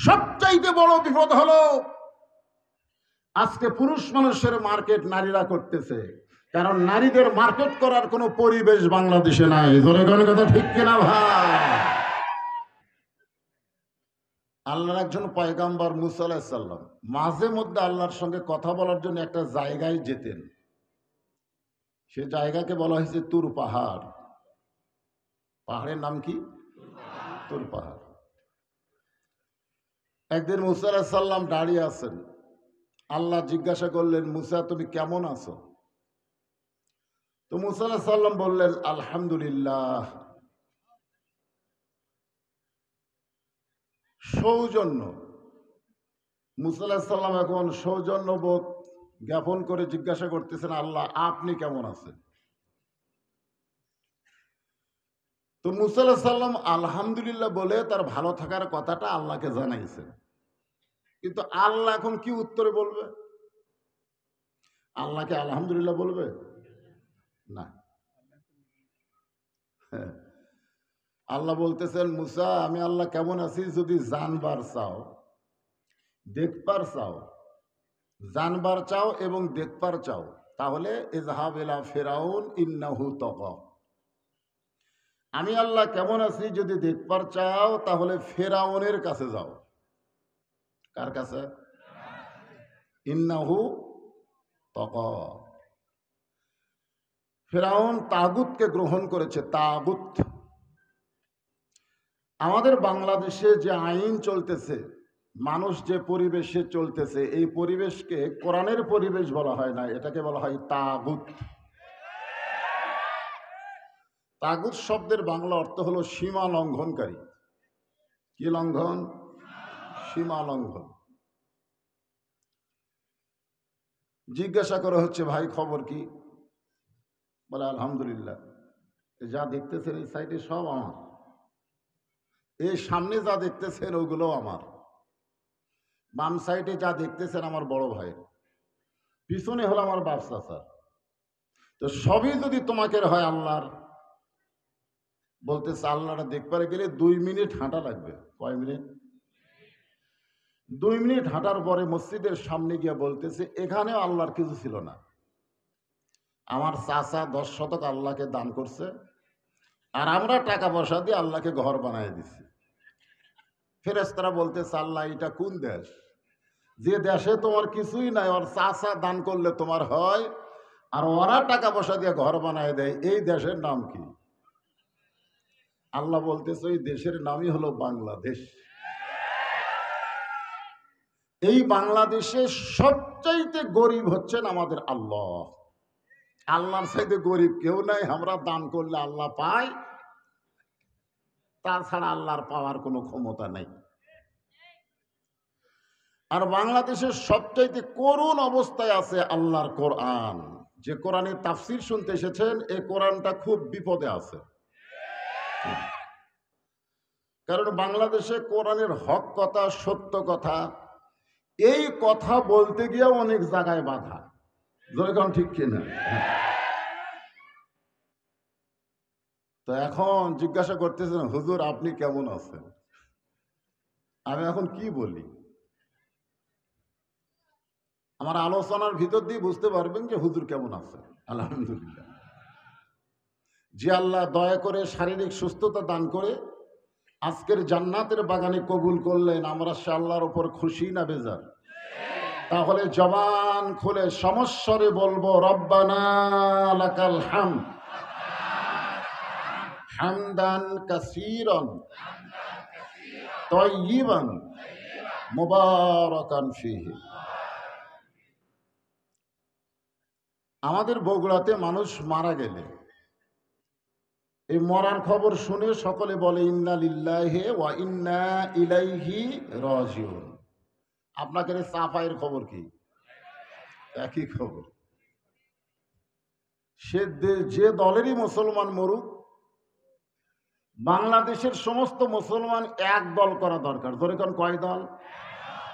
সবচাইতে বড় বিপদ হলো আজকে পুরুষ মানুষের মার্কেট নারীরা করতেছে, কারণ নারীদের মার্কেট করার কোনো পরিবেশ বাংলাদেশে নাই। ধরে কোন কথা ঠিক কিনা ভাই? আল্লাহর একজন পয়গাম্বর মুসা আলাইহিস সালাম মাঝে মধ্যে আল্লাহর সঙ্গে কথা বলার জন্য একটা জায়গায় যেতেন। সে জায়গাকে বলা হয়েছে তুর পাহাড়। পাহাড়ের নাম কি? তুর পাহাড়। একদিন মুসা আলাইহিস সালাম দাঁড়িয়ে আছেন। আল্লাহ জিজ্ঞাসা করলেন, মুসা তুমি কেমন আছো? তো মুসা আলাইহিস সালাম বললেন, আলহামদুলিল্লাহ। সৌজন্য, মুসা আলাইহিস সালাম এখন সৌজন্য বোধ জ্ঞাপন করে জিজ্ঞাসা করতেছেন, আল্লাহ আপনি কেমন আছেন? তো মুসা আলাইহিস সালাম আলহামদুলিল্লাহ বলে তার ভালো থাকার কথাটা আল্লাহকে জানাইছেন। কিন্তু আল্লাহ এখন কি উত্তরে বলবে? আল্লাহকে আলহামদুলিল্লাহ বলবে না। হ্যাঁ, আল্লাহ বলতেছেন, মুসা আমি আল্লাহ কেমন আছি যদি জানবার চাও, দেখবার চাও, জানবার চাও এবং দেখবার চাও, তাহলে ইযহাব ইলা ফিরাউন ইন্নাহু তাগা। আমি আল্লাহ কেমন আছি যদি দেখবার চাও, তাহলে ফিরাউনের কাছে যাও। কার কাছে? ইন্নাহু তাগা। ফিরাউন তাগুতকে গ্রহণ করেছে। তাগুত। আমাদের বাংলাদেশে যে আইন চলতেছে, মানুষ যে পরিবেশে চলতেছে, এই পরিবেশকে কোরআনের পরিবেশ বলা হয় না, এটাকে বলা হয় তাগুত। তাগুত শব্দের বাংলা অর্থ হলো সীমা লঙ্ঘনকারী। কি লঙ্ঘন? সীমা লঙ্ঘন। জিজ্ঞাসা করা হচ্ছে, ভাই খবর কি? বলে আলহামদুলিল্লাহ। যা দেখতেছেন এই সাইডে সব আমার, এই সামনে যা দেখতেছেন ওগুলো আমার, বাম সাইডে যা দেখতেছেন আমার বড় ভাই, পিছনে হলো আমার বাপ চাচা। তো সবই যদি তোমাকে হয় আল্লাহর, বলতেছে আল্লাহটা দেখতে গেলে 2 মিনিট হাঁটা লাগবে। কয় মিনিট? 2 মিনিট হাঁটার পরে মসজিদের সামনে গিয়ে বলতেছে, এখানেও আল্লাহর কিছু ছিল না, আমার চাচা 10 শতক আল্লাহকে দান করছে, আর আমরা টাকা পয়সা দিয়ে আল্লাহকে ঘর বানিয়ে দিছি। ফেরেশতারা বলতেছে, আল্লাহ এটা কোন দেশ? যে দেশে তোমার কিছুই নাই, ওর চাচা দান করলে তোমার হয়, আর ওরা টাকা পয়সা দিয়ে ঘর বানিয়ে দেয়, এই দেশের নাম কি? আল্লাহ বলতেছে, ওই দেশের নামই হলো বাংলাদেশ। এই বাংলাদেশে সবচাইতে গরিব হচ্ছেন আমাদের আল্লাহ। আল্লাহর চাইতে গরিব কেউ নাই। আমরা দান করলে আল্লাহ পায়, তাছাড়া আল্লাহর পাওয়ার কোনো ক্ষমতা নেই। আর বাংলাদেশের সবচাইতে করুণ অবস্থায় আছে আল্লাহর কোরআন। যে কোরআনের তাফসীর শুনতে এসেছেন, এই কোরআনটা খুব বিপদে আছে। কারণ বাংলাদেশে কোরআনের হক কথা, সত্য কথা, এই কথা বলতে গিয়ে অনেক জায়গায় বাধা। যেরকম ঠিক কিনা? তো এখন জিজ্ঞাসা করতেছেন, হুজুর আপনি কেমন আছেন? আমি এখন কি বলি? আমার আলোচনার ভিতর দিয়ে বুঝতে পারবেন যে হুজুর কেমন আছে। আলহামদুলিল্লাহ। যে আল্লাহ দয়া করে শারীরিক সুস্থতা দান করে আজকের জান্নাতের বাগানে কবুল করলেন, আমরা সে আল্লাহর উপর খুশি না বেজার? তাহলে জবান খুলে সমস্বরে বলবো, রব্বানা লাকাল হামদ হামদান কাসীরান তাইয়িবান মুবারাকান ফীহি। আমাদের বগুড়াতে মানুষ মারা গেলে এই মরার খবর শুনে সকলে বলে, ইন্না লিল্লাহি ওয়া ইন্না ইলাইহি রাজিউন। আপনাদের চাপাইয়ের খবর কি? একই খবর। সে যে দলেরই মুসলমান মরুক, বাংলাদেশের সমস্ত মুসলমান এক দল করা দরকার। ধরে কোন কয় দল?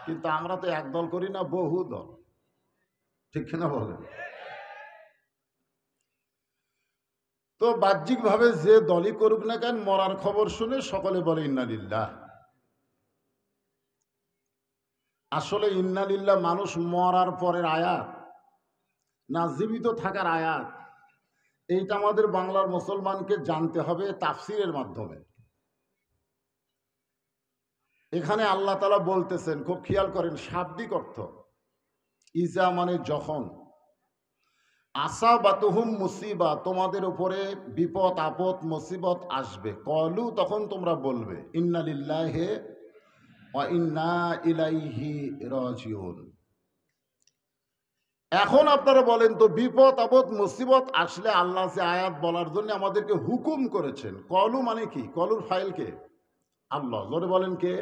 কিন্তু আমরা তো এক দল করি না, বহু দল। ঠিক কিনা বলেন? তো বাহ্যিকভাবে যে দলই করুক না কেন, মরার খবর শুনে সকলে বলে ইন্না লিল্লাহ। আসলে ইন্না লিল্লাহ মানুষ মরার পরের আয়াত না জীবিত থাকার আয়াত, এইটা আমাদের বাংলার মুসলমানকে জানতে হবে তাফসিরের মাধ্যমে। এখানে আল্লাহ তাআলা বলতেছেন, খুব খেয়াল করেন শাব্দিক অর্থ, ইজা মানে যখন, আসাবাতুহুম মুসিবা তোমাদের উপরে বিপদ আপদ মুসিবত আসবে, কলু তখন তোমরা বলবে ইন্না লিল্লাহি ওয়া ইন্না ইলাইহি রাজিউন। এখন আপনারা বলেন তো, বিপদ আপদ মুসিবত আসলে আল্লাহ যে আয়াত বলার জন্য আমাদেরকে হুকুম করেছেন, কলু মানে কি? কলুর ফাইল কে? আল্লাহ। জোরে বলেন কে?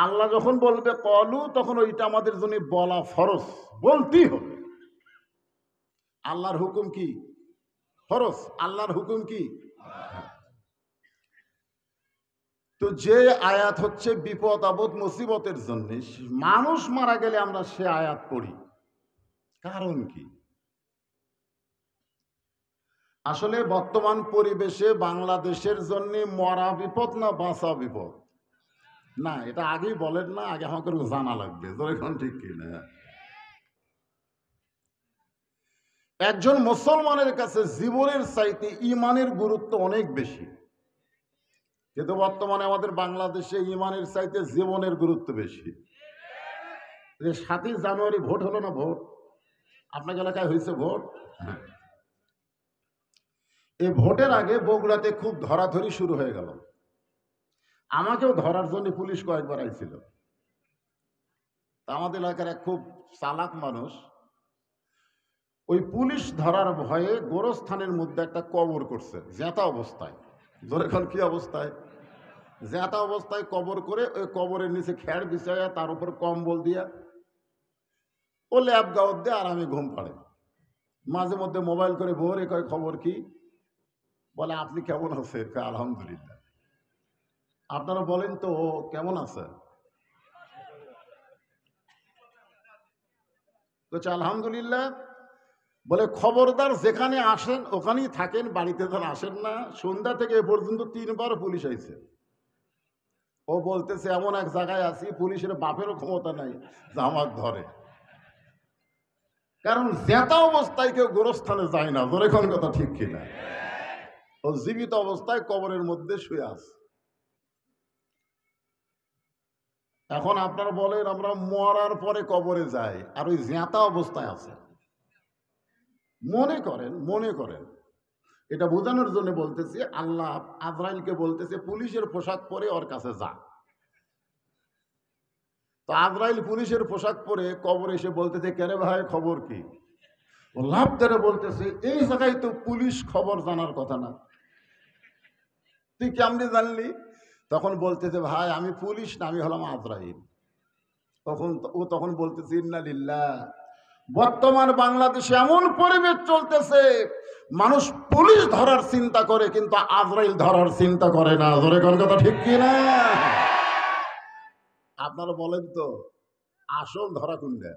আল্লাহ যখন বলবে কলু, তখন ওইটা আমাদের জন্য বলা ফরজ, বলতেই হবে। আল্লাহর হুকুম কি? ফরজ। আল্লাহর হুকুম কি? তো যে আয়াত হচ্ছে বিপদ আপদ মুসিবতের জন্য, মানুষ মারা গেলে আমরা সে আয়াত পড়ি, কারণ কি? আসলে বর্তমান পরিবেশে বাংলাদেশের জন্য মরা বিপদ না বাঁচা বিপদ? না, এটা আগেই বলেন না, আগে আমাকে জানা লাগবে। এখন ঠিক কিনা? একজন মুসলমানের কাছে জীবনের চাইতে ইমানের গুরুত্ব অনেক বেশি, কিন্তু বর্তমানে আমাদের বাংলাদেশে ইমানের চাইতে জীবনের গুরুত্ব বেশি। 7ই জানুয়ারি ভোট হলো না? ভোট আপনার এলাকায় হয়েছে ভোট? হ্যাঁ। এই ভোটের আগে বগুড়াতে খুব ধরাধরি শুরু হয়ে গেল। আমাকেও ধরার জন্য পুলিশ কয়েকবার আইছিল। আমাদের এলাকার এক খুব চালাক মানুষ ওই পুলিশ ধরার ভয়ে গোরস্থানের মধ্যে একটা কবর করছে জেতা অবস্থায়। এখন কি অবস্থায়? জেতা অবস্থায় কবর করে ওই কবরের নিচে খ্যাড় বিছাইয়া তার উপর কম্বল দিয়া ও ল্যাব গাওয়ার দিয়ে আরামে ঘুম পাড়ে। মাঝে মধ্যে মোবাইল করে ভোরে কয় খবর কি? বলে আপনি কেমন আছেন? আলহামদুলিল্লাহ। আপনারা বলেন তো ও কেমন আছে? বলছে আলহামদুলিল্লাহ। বলে খবরদার যেখানে আসেন ওখানেই থাকেন, বাড়িতে ধর আসেন না। সন্ধ্যা থেকে এ পর্যন্ত 3বার পুলিশ আইছে। ও বলতেছে এমন এক জায়গায় আছি পুলিশের বাপেরও ক্ষমতা নাই যে আমার ধরে, কারণ জেতা অবস্থায় কেউ গোরস্থানে যায় না। ধরে কোন কথা ঠিক কিনা? ও জীবিত অবস্থায় কবরের মধ্যে শুয়ে আছে। এখন আপনারা বলেন আমরা মরার পরে কবরে যাই আর ওই জেতা অবস্থায় আছে। মনে করেন এটা বোঝানোর জন্য বলতেছি, আল্লাহ আজরাইলকে বলতেছে পুলিশের পোশাক পরে ওর কাছে যা। তো আজরাইল পুলিশের পোশাক পরে কবরে এসে বলতেছে কেরে ভাই খবর কি? ও লাভ ধরে বলতেছে এই জায়গায় তো পুলিশ খবর জানার কথা না, তুই কেমনি জানলি? তখন বলতেছে ভাই আমি পুলিশ না, আমি হলাম আজরাইল। তখন বলতেছে ইন্না লিল্লাহ। বর্তমান বাংলাদেশে এমন পরিবেশ চলতেছে মানুষ পুলিশ ধরার চিন্তা করে কিন্তু আজরাইল ধরার চিন্তা করে না। জোরে কোন কথা ঠিক কি না? আপনারা বলেন তো আসল ধরা কোনটা?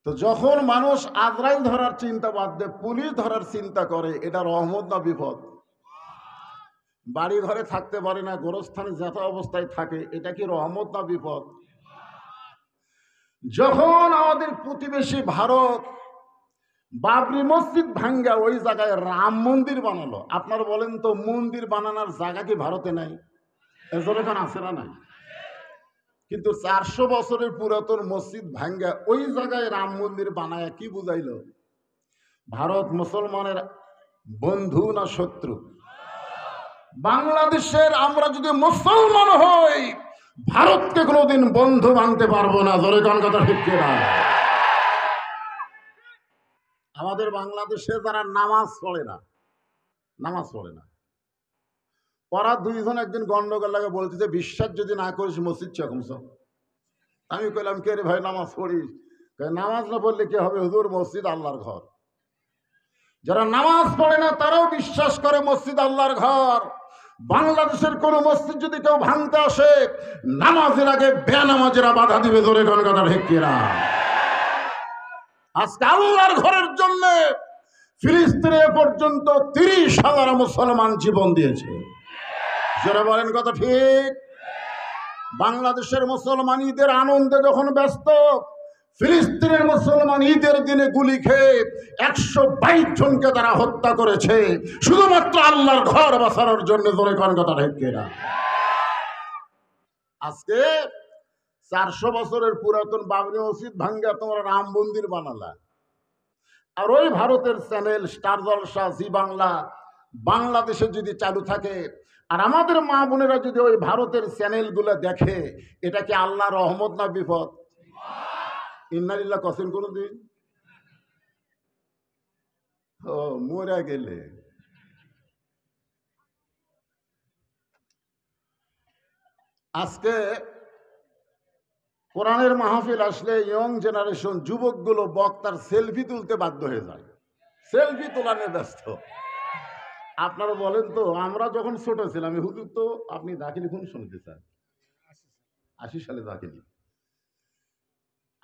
তো যখন মানুষ আজরাইল ধরার চিন্তা বাদ দিয়ে পুলিশ ধরার চিন্তা করে, এটা রহমত না বিপদ? বাড়ি ঘরে থাকতে পারে না, গোরস্থানে যত অবস্থায় থাকে, এটা কি রহমত না বিপদ? যখন আমাদের প্রতিবেশী ভারত বাবরি মসজিদ ভাঙ্গা ওই জায়গায় রাম মন্দির বানালো, আপনারা বলেন তো মন্দির বানানোর জায়গা কি ভারতে নাই? এখানে আছে না নাই? কিন্তু 400 বছরের পুরাতন মসজিদ ভাঙ্গা ওই জায়গায় রাম মন্দির বানায় কি বুঝাইল? ভারত মুসলমানের বন্ধু না শত্রু? বাংলাদেশের আমরা যদি মুসলমান হই ভারতকে কোনোদিন বন্ধু মানতে পারবো না। জোরে কোন কথা ঠিক কিনা? আমাদের বাংলাদেশে যারা নামাজ পড়ে না ওরা দুইজন একদিন গন্ডগোল লাগে বলতেছে বিশ্বাস যদি না করিস মসজিদ চকমস। আমি কইলাম কে রে ভাই নামাজ পড়িস? নামাজ না পড়লে কি হবে হুজুর, মসজিদ আল্লাহর ঘর। যারা নামাজ পড়ে না তারাও বিশ্বাস করে মসজিদ আল্লাহর ঘর। বাংলাদেশের কোন মসজিদ যদি কেউ ভাঙতে আসে নামাজের আগে বেনামাজিরা বাধা দিবে। জোরে কোন কথা ঠিক কিনা? আজকে আল্লাহর ঘরের জন্য ফিলিস্তিনে পর্যন্ত 30,000 মুসলমান জীবন দিয়েছে। যারা বলেন কথা ঠিক। বাংলাদেশের মুসলমান ঈদের আনন্দে যখন ব্যস্ত, ফিলিস্তিনের মুসলমান ঈদের দিনে গুলি খেয়ে 122 জনকে তারা হত্যা করেছে শুধুমাত্র আল্লাহর ঘর বাঁচানোর জন্য। জোরে কোন কথা ঠিক কিনা? আজকে 400 বছরের পুরাতন বাবরি মসজিদ ভাঙ্গা তোমরা রাম মন্দির বানালা, আর ওই ভারতের চ্যানেল স্টার জলসা, জি বাংলা বাংলাদেশে যদি চালু থাকে, আর আমাদের মা বোনেরা যদি ওই ভারতের চ্যানেলগুলো দেখে, এটা কি আল্লাহ রহমত না বিপদ? ইন্নালিল্লাহ কসেন কোনদিন? ও মরে গেলে। আজকে কোরআনের মাহফিল আসলে ইয়ং জেনারেশন যুবকগুলো বক্তার সেলফি তুলতে বাধ্য হয়ে যায়, সেলফি তোলানে ব্যস্ত। আপনারা বলেন তো, আমরা যখন ছোট ছিলাম, হুজুর তো আপনি দাখিলি কোন শুনতে চান? 80 সালে দাখিলি।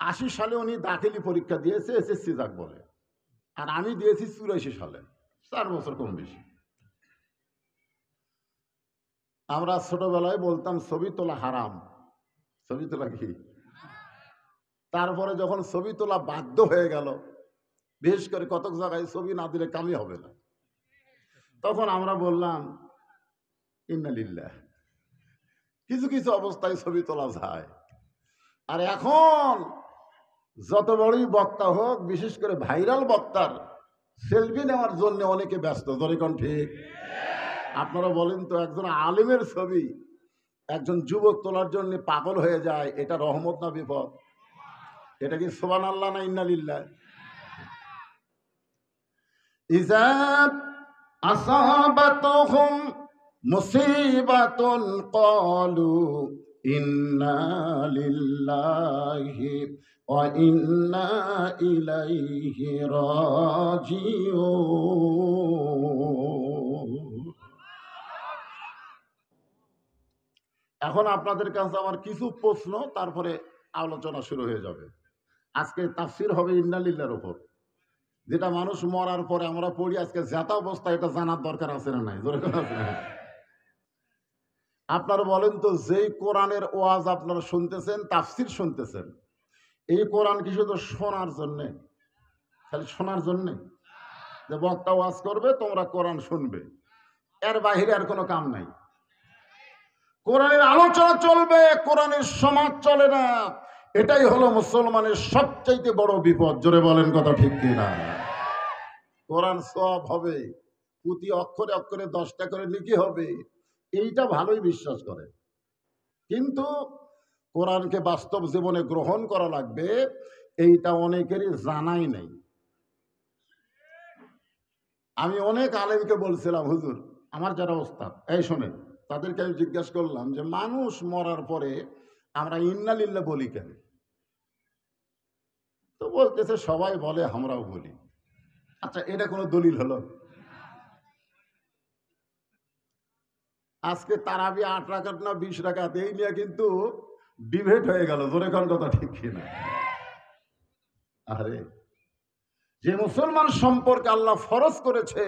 80 সালে উনি দাখিলি পরীক্ষা দিয়েছে, এসএসসি যাক বলে, আর আমি দিয়েছি 84 সালে, 4 বছর কম বেশি। আমরা ছোটবেলায় বলতাম ছবি তোলা হারাম। ছবি তোলা কি? তারপরে যখন ছবি তোলা বাধ্য হয়ে গেল, বিশেষ করে কতক জায়গায় ছবি না দিলে কামই হবে না, তখন আমরা বললাম ইন্নালিল্লাহ, কিছু কিছু অবস্থায় ছবি তোলা যায়। আর এখন যত বড়ই বক্তা হোক, বিশেষ করে ভাইরাল বক্তার সেলফি নেওয়ার জন্য অনেকে ব্যস্ত। ধরেকন ঠিক? আপনারা বলেন তো, একজন আলেমের ছবি একজন যুবক তোলার জন্য পাগল হয়ে যায়, এটা রহমত না বিপদ? এটা কি সুবহানাল্লাহ না ইন্নালিল্লাহ? ইযা আসাবাতুহুম মুসিবাতুন ক্বালু ইন্না লিল্লাহি ওয়া ইন্না ইলাইহি রাজিউন। এখন আপনাদের কাছে আমার কিছু প্রশ্ন, তারপরে আলোচনা শুরু হয়ে যাবে। আজকে তাফসীর হবে ইন্নালিল্লাহর উপর, যেটা মানুষ মরার পরে আমরা পড়ি আজকে জাতা অবস্থা, এটা জানার দরকার আছে না নাই? আপনারা বলেন তো, যেই কোরআনের ওয়াজ আপনারা শুনতেছেন, তাফসীর শুনতেছেন, এই কোরআন কি শুধু শোনার জন্যে? খালি শোনার জন্যে যে বক্তা ওয়াজ করবে তোমরা কোরআন শুনবে, এর বাহিরে আর কোনো কাম নাই? কোরআনের আলোচনা চলবে, কোরআনের সমাজ চলে না। এটাই হলো মুসলমানের সবচাইতে বড় বিপদ। জোরে বলেন কথা ঠিক কিনা? কোরআন সওয়াব হবে, প্রতি অক্ষরে অক্ষরে 10টা করে নেকি হবে, এইটা ভালোই বিশ্বাস করে, কিন্তু কোরআনকে বাস্তব জীবনে গ্রহণ করা লাগবে, এইটা অনেকেরই জানাই নেই। আমি অনেক আলেমকে বলছিলাম, হুজুর আমার যারা ওস্তাদ, এই শোনেন, তাদেরকে আমি জিজ্ঞাসা করলাম যে মানুষ মরার পরে আমরা ইন্নালিল্লাহ বলি কেন? তো বলতেছে সবাই বলে, আমরাও বলি। আচ্ছা, এটা কোনো দলিল হলো? আজকে তারাবি 8 রাকাত না 20 রাকাত, এই নিয়ে কিন্তু ডিবেট হয়ে গেল। জোরে কোন কথা ঠিক কিনা? আরে, যে মুসলমান সম্পর্কে আল্লাহ ফরজ করেছে,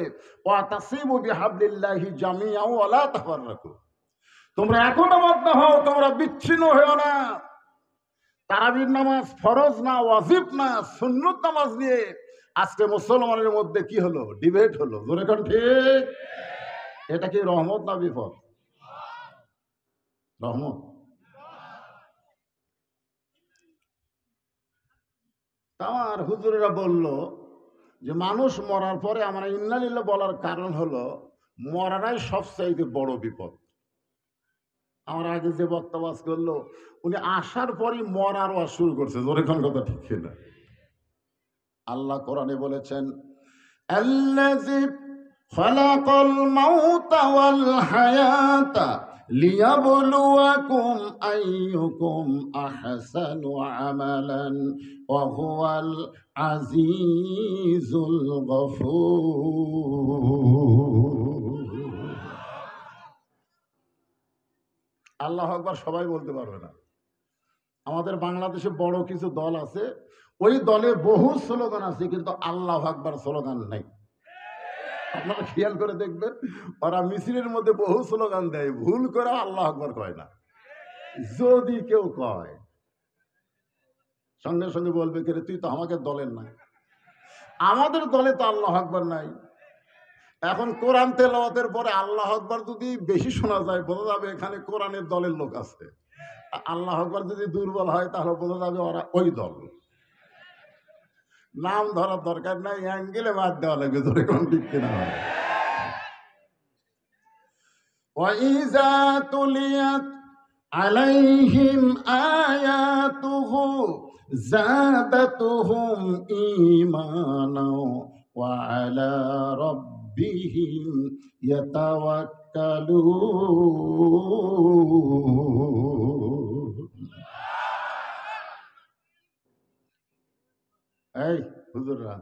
ওয়াতাসিমু বিহাবলিল্লাহি জামিআ ওয়া লা তাফাররাকু, তোমরা একতাবদ্ধ হও, তোমরা বিচ্ছিন্ন হও না। তারাবির নামাজ ফরজ না, ওয়াজিব না, সুন্নত নামাজ নিয়ে আজকে মুসলমানের মধ্যে কি হলো? ডিবেট হলো। জোরে কোন ঠিক? এটা কি রহমত না বিপদ? রহমত। আমার হুজুরেরা বলল যে মানুষ মরার পরে আমরা ইন্নালিল্লাহ বলার কারণ হলো, মরাটাই সবচাইতে বড় বিপদ। আমার আগে যে বক্তব্য করলো, উনি আসার পরই মরার ওয়াজ শুরু করছে। জোরে কোন কথা ঠিক কিনা? আল্লাহ কোরআনে বলেছেন, আল্লাযী খালাকাল মাউতা ওয়াল হায়াতা লিয়াবলুয়াকুম আইয়ুকুম আহসানু আমালান ওয়া হুয়াল আজিজুল গফুর। আল্লাহু আকবার সবাই বলতে পারবে না। আমাদের বাংলাদেশে বড় কিছু দল আছে, ওই দলে বহু স্লোগান আছে, কিন্তু আল্লাহু আকবার স্লোগান নাই। আপনারা খেয়াল করে দেখবেন, ওরা মিছিলের মধ্যে বহু স্লোগান দেয়, ভুল করে আল্লাহ আকবার কয় না। যদি কেউ কয়, সঙ্গে সঙ্গে বলবে কে রে, তুই তো আমাকে দলের নাই। আমাদের দলে তো আল্লাহ আকবার নাই। এখন কোরআন তেলাওয়াতের পরে আল্লাহ আকবার যদি বেশি শোনা যায়, বোঝা যাবে এখানে কোরআনের দলের লোক আছে। আল্লাহ আকবার যদি দুর্বল হয়, তাহলে বোঝা যাবে ওরা ওই দল। নাম ধরার দরকার নাই, অ্যাঙ্গেলে বাদ দেওয়া লাগবে, ধরে কোন ঠিক কিনা হয়। وَإِذَا تُلِيَتْ عَلَيْهِمْ آيَاتُهُ زَادَتْهُمْ إِيمَانًا وَعَلَى رَبِّهِمْ يَتَوَكَّلُونَ। এই হুজুররা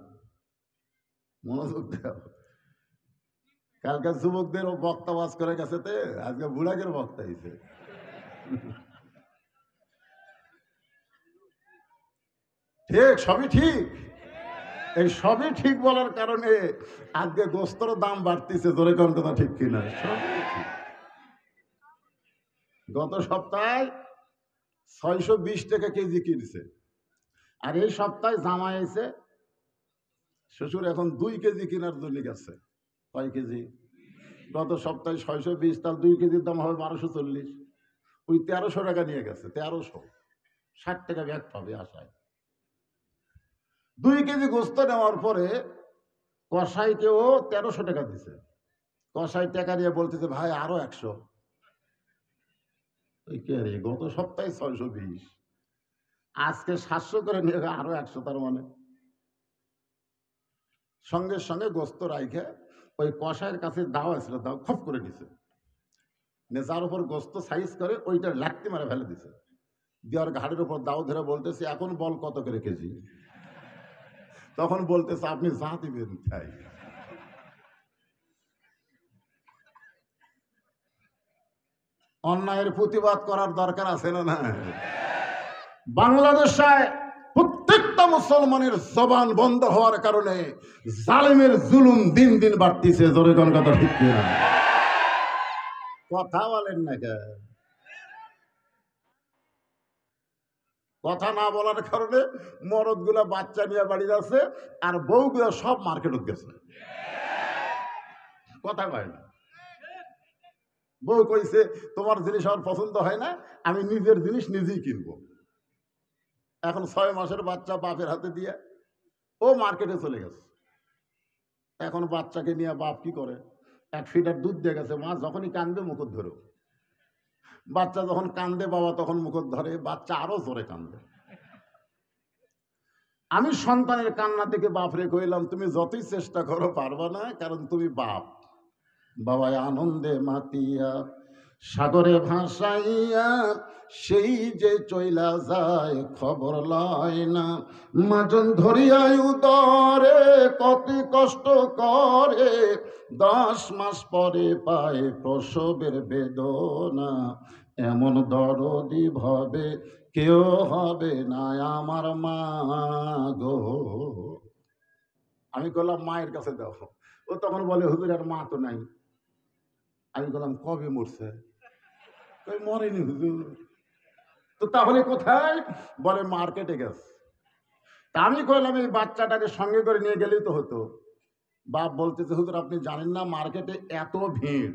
মনোযোগ দাও, কালকে যুবকদের বক্তা ওয়াজ করে গেছে, তে আজকে বুড়াকের বক্তা হয়েছে। ঠিক, সবই ঠিক। এই সবই ঠিক বলার কারণে আজকে গোস্তর দাম বাড়তিছে, জোরে কোন কথা ঠিক কিনা? সবই ঠিক। গত সপ্তাহে 620 টাকা কেজি কিনছে, আর এই সপ্তাহে জামাই এসে শ্বশুর এখন 2 কেজি কেনার জন্য গেছে। কয় কেজি? গত সপ্তাহে 620, তার 2 কেজির দাম হবে 1240। ওই 1300 টাকা নিয়ে গেছে, 1360 টাকা ব্যাগ পাবে আশায়। 2 কেজি গোস্ত নেওয়ার পরে কসাইকেও 1300 টাকা দিছে। কসাই টাকা নিয়ে বলতেছে, ভাই আরো 100। ওই কে রে, গত সপ্তাহে 620, আজকে 700 করে নিয়ে আরো 100, তার মানে সঙ্গে সঙ্গে গোস্ত রাইখে ওই কসাইয়ের কাছে দাও আসলে দাও খপ করে দিছে, যার উপর গোস্ত সাইজ করে ওইটা লাত্তি মারে ফেলে দিছে। দেওয়ার ঘাড়ের উপর দাও ধরে বলতেছে, এখন বল কত করে কেজি? তখন বলতেছে, আপনি যা দিবেন তাই। অন্যায়ের প্রতিবাদ করার দরকার আছে না? না, বাংলাদেশে প্রত্যেকটা মুসলমানের জবান বন্ধ হওয়ার কারণে জালেমের জুলুম দিন দিন বাড়তিছে, জোরে কোন কথা ঠিক কিনা? কথা বলেন না কেন? কথা না বলার কারণে মরদ গুলা বাচ্চা নিয়ে বাড়ি যাচ্ছে, আর বউগুলা সব মার্কেটে গেছে। কথা কয় না। বউ কইছে, তোমার জিনিস আমার পছন্দ হয় না, আমি নিজের জিনিস নিজেই কিনবো। এখন 6 মাসের বাচ্চা বাপের হাতে দিয়ে ও মার্কেটে চলে গেছে। এখন বাচ্চাকে নিয়ে বাপ কি করে, 1 ফিটার দুধ দিয়ে গেছে, মা যখনই কান্দে মুখত ধরো। বাচ্চা যখন কান্দে বাবা তখন মুখত ধরে, বাচ্চা আরো জোরে কান্দে। আমি সন্তানের কান্না থেকে বাপরে কইলাম, তুমি যতই চেষ্টা করো পারবা না, কারণ তুমি বাপ। বাবায় আনন্দে মাতিয়া সাগরে ভাসাইয়া সেই যে চইলা যায়, খবর লয় না। মাজন ধরিয়াই উদরে কত কষ্ট করে, 10 মাস পরে পায় প্রসবের বেদনা। এমন দরদি ভাবে কেউ হবে না আমার মা গো। আমি বললাম, মায়ের কাছে দাও। ও তখন বলে, হুজুর আর মা তো নাই। আমি বললাম, কবে মরছে? মরেনি হুজুর। তো তাহলে কোথায়? বলে মার্কেটে গেছে। তা আমি কইলাম, এই বাচ্চাটাকে সঙ্গে করে নিয়ে গেলেই তো হতো। বাপ বলতেছে, হুজুর আপনি জানেন না মার্কেটে এত ভিড়,